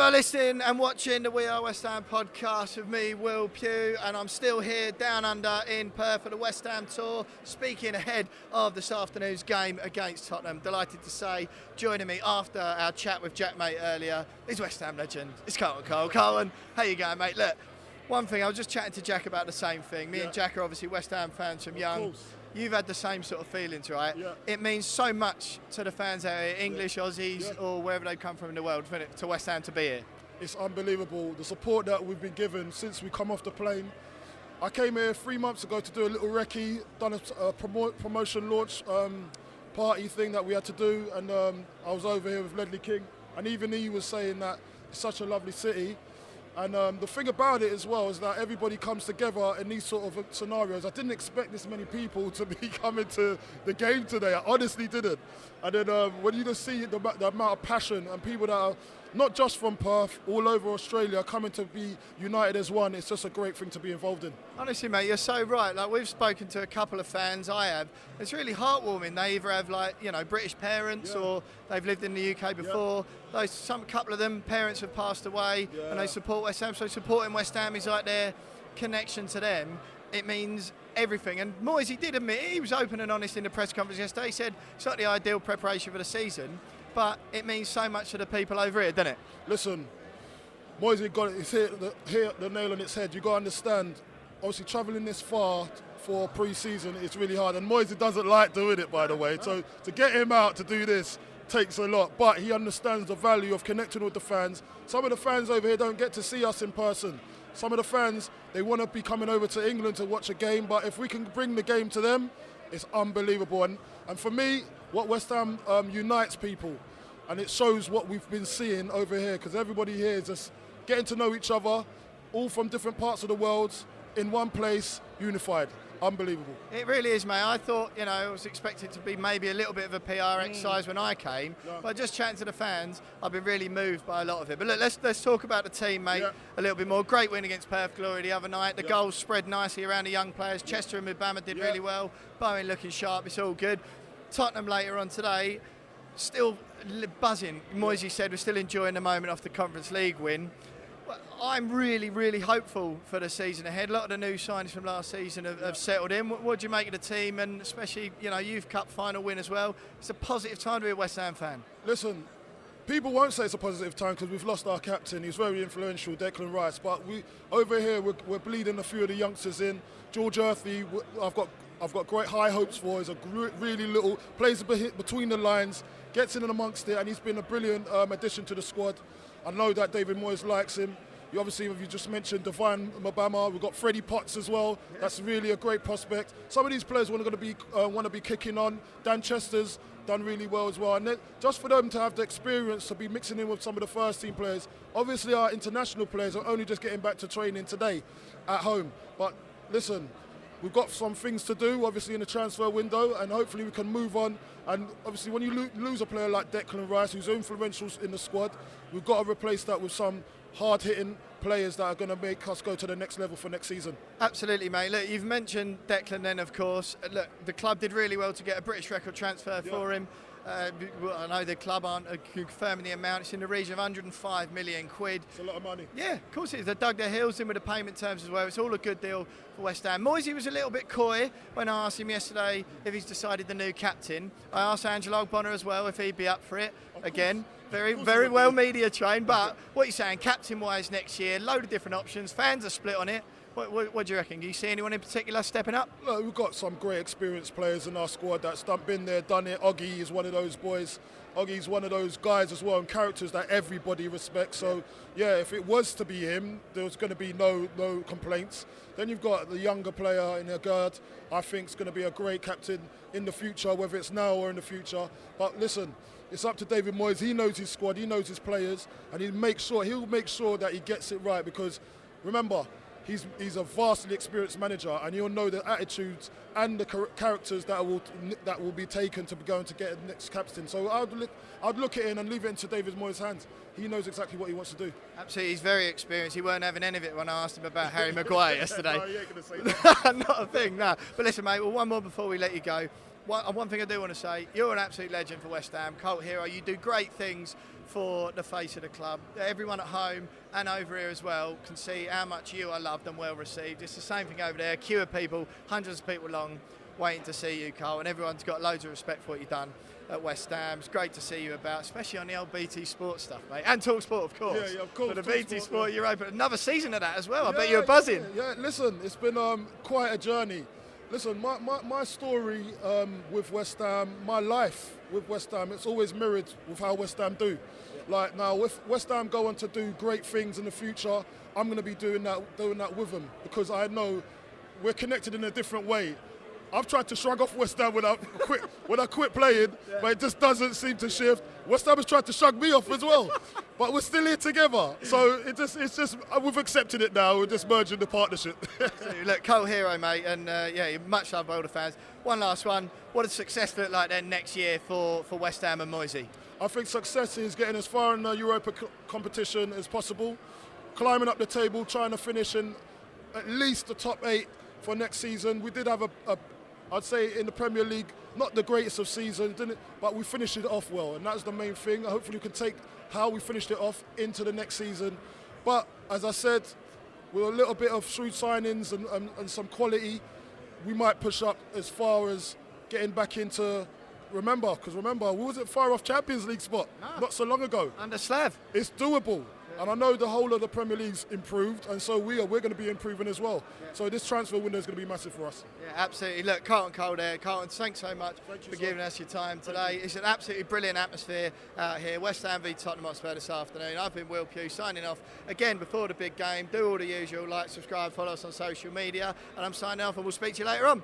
are listening and watching the We Are West Ham podcast with me, Will Pugh, and I'm still here down under in Perth for the West Ham tour, speaking ahead of this afternoon's game against Tottenham. Delighted to say, joining me after our chat with Jack Mate earlier, is West Ham legend, it's Carlton Cole. Carlton, how you going, mate? Look, one thing, I was just chatting to Jack about the same thing. Me and Jack are obviously West Ham fans from young. You've had the same sort of feelings, right? Yeah. It means so much to the fans out here, English, Aussies, or wherever they come from in the world, to West Ham to be here. It's unbelievable, the support that we've been given since we come off the plane. I came here 3 months ago to do a little recce, done a promotion launch party thing that we had to do, and I was over here with Ledley King, and even he was saying that it's such a lovely city. And the thing about it as well is that everybody comes together in these sort of scenarios. I didn't expect this many people to be coming to the game today. I honestly didn't. And then when you just see the amount of passion and people that are not just from Perth, all over Australia, coming to be united as one, it's just a great thing to be involved in. Honestly, mate, you're so right. Like, we've spoken to a couple of fans, I have. It's really heartwarming. They either have, like, you know, British parents or they've lived in the UK before. Couple of them, parents have passed away and they support West Ham. So supporting West Ham is like their connection to them. It means everything. And Moisey did admit, he was open and honest in the press conference yesterday. He said it's not the ideal preparation for the season, but it means so much to the people over here, doesn't it? Listen, Moisey got it. He's hit the nail on its head. You got to understand, obviously travelling this far for pre-season, it's really hard. And Moisey doesn't like doing it, by the way. So to get him out to do this takes a lot. But he understands the value of connecting with the fans. Some of the fans over here don't get to see us in person. Some of the fans, they want to be coming over to England to watch a game. But if we can bring the game to them, it's unbelievable. And for me, what West Ham unites people, and it shows what we've been seeing over here, because everybody here is just getting to know each other, all from different parts of the world, in one place, unified. Unbelievable. It really is, mate. I thought, you know, I was expected to be maybe a little bit of a PR exercise when I came, but just chatting to the fans, I've been really moved by a lot of it. But look, let's talk about the team, mate, a little bit more. Great win against Perth Glory the other night. The goals spread nicely around the young players. Chester and Mubama did really well. Bowen looking sharp. It's all good. Tottenham later on today, still buzzing. Moisey said we're still enjoying the moment off the Conference League win. I'm really, really hopeful for the season ahead. A lot of the new signings from last season have settled in. What do you make of the team, and especially, you know, Youth Cup final win as well? It's a positive time to be a West Ham fan. Listen, people won't say it's a positive time because we've lost our captain. He's very influential, Declan Rice. But we over here, we're bleeding a few of the youngsters in. George Earthy, I've got great high hopes for. He's a really little, plays between the lines, gets in and amongst it, and he's been a brilliant addition to the squad. I know that David Moyes likes him. You just mentioned Divine Mubama. We've got Freddie Potts as well. Yeah. That's really a great prospect. Some of these players want to be kicking on. Dan Chester's done really well as well. And then, just for them to have the experience to be mixing in with some of the first team players. Obviously, our international players are only just getting back to training today at home. But listen, we've got some things to do, obviously, in the transfer window, and hopefully we can move on. And obviously, when you lose a player like Declan Rice, who's influential in the squad, we've got to replace that with some hard-hitting players that are going to make us go to the next level for next season. Absolutely, mate. Look, you've mentioned Declan then, of course. Look, the club did really well to get a British record transfer for him. I know the club aren't confirming the amount. It's in the region of 105 million quid. It's a lot of money. Yeah, of course it is. They dug their heels in with the payment terms as well. It's all a good deal for West Ham. Moisey was a little bit coy when I asked him yesterday if he's decided the new captain. I asked Angelo Ogbonna as well if he'd be up for it. Again, very well media trained. But what are you saying, captain-wise next year, load of different options. Fans are split on it. What do you reckon? Do you see anyone in particular stepping up? Look, we've got some great experienced players in our squad that's been there, done it. Oggy is one of those boys. Oggy's one of those guys as well, and characters that everybody respects. So, yeah, if it was to be him, there was going to be no complaints. Then you've got the younger player in Agard. I think is going to be a great captain in the future, whether it's now or in the future. But listen, it's up to David Moyes. He knows his squad, he knows his players, and he'll make sure that he gets it right, because remember, he's a vastly experienced manager, and he'll know the attitudes and the characters that will be taken to be going to get the next captain. So I'd look at it and leave it into David Moyes' hands. He knows exactly what he wants to do. Absolutely, he's very experienced. He weren't having any of it when I asked him about Harry Maguire yesterday. No, you ain't going to say that. Not a thing, no. But listen, mate, one more before we let you go. one thing I do want to say, you're an absolute legend for West Ham, cult hero. You do great things for the face of the club. Everyone at home and over here as well can see how much you are loved and well received. It's the same thing over there. A queue of people, hundreds of people long, waiting to see you, Carl, and everyone's got loads of respect for what you've done at West Ham. It's great to see you about, especially on the old BT Sport stuff, mate, and Talk Sport, of course. Yeah, of course. But the BT Sport, you're open. Another season of that as well. I Yeah, bet you're buzzing. Yeah, listen, it's been quite a journey. Listen, my story with West Ham, my life with West Ham, it's always mirrored with how West Ham do. Like now, if West Ham go on to do great things in the future, I'm going to be doing that with them, because I know we're connected in a different way. I've tried to shrug off West Ham when I quit playing, but it just doesn't seem to shift. West Ham has tried to shrug me off as well, but we're still here together. So it's just we've accepted it now. We're just merging the partnership. Look, cult hero, mate, and you're much loved by all the fans. One last one. What does success look like then next year for West Ham and Moisey? I think success is getting as far in the Europa competition as possible, climbing up the table, trying to finish in at least the top 8 for next season. We did have I'd say in the Premier League, not the greatest of seasons, but we finished it off well, and that's the main thing. Hopefully we can take how we finished it off into the next season. But as I said, with a little bit of shrewd signings and some quality, we might push up as far as getting back into, remember, we wasn't far off Champions League spot not so long ago. Under Slav. It's doable. And I know the whole of the Premier League's improved, and so we're going to be improving as well. Yeah. So this transfer window is going to be massive for us. Yeah, absolutely. Look, Carlton Cole there. Carlton, thanks so much for giving us your time today. It's an absolutely brilliant atmosphere out here. West Ham v Tottenham Hotspur this afternoon. I've been Will Pugh signing off again before the big game. Do all the usual, like, subscribe, follow us on social media, and I'm signing off, and we'll speak to you later on.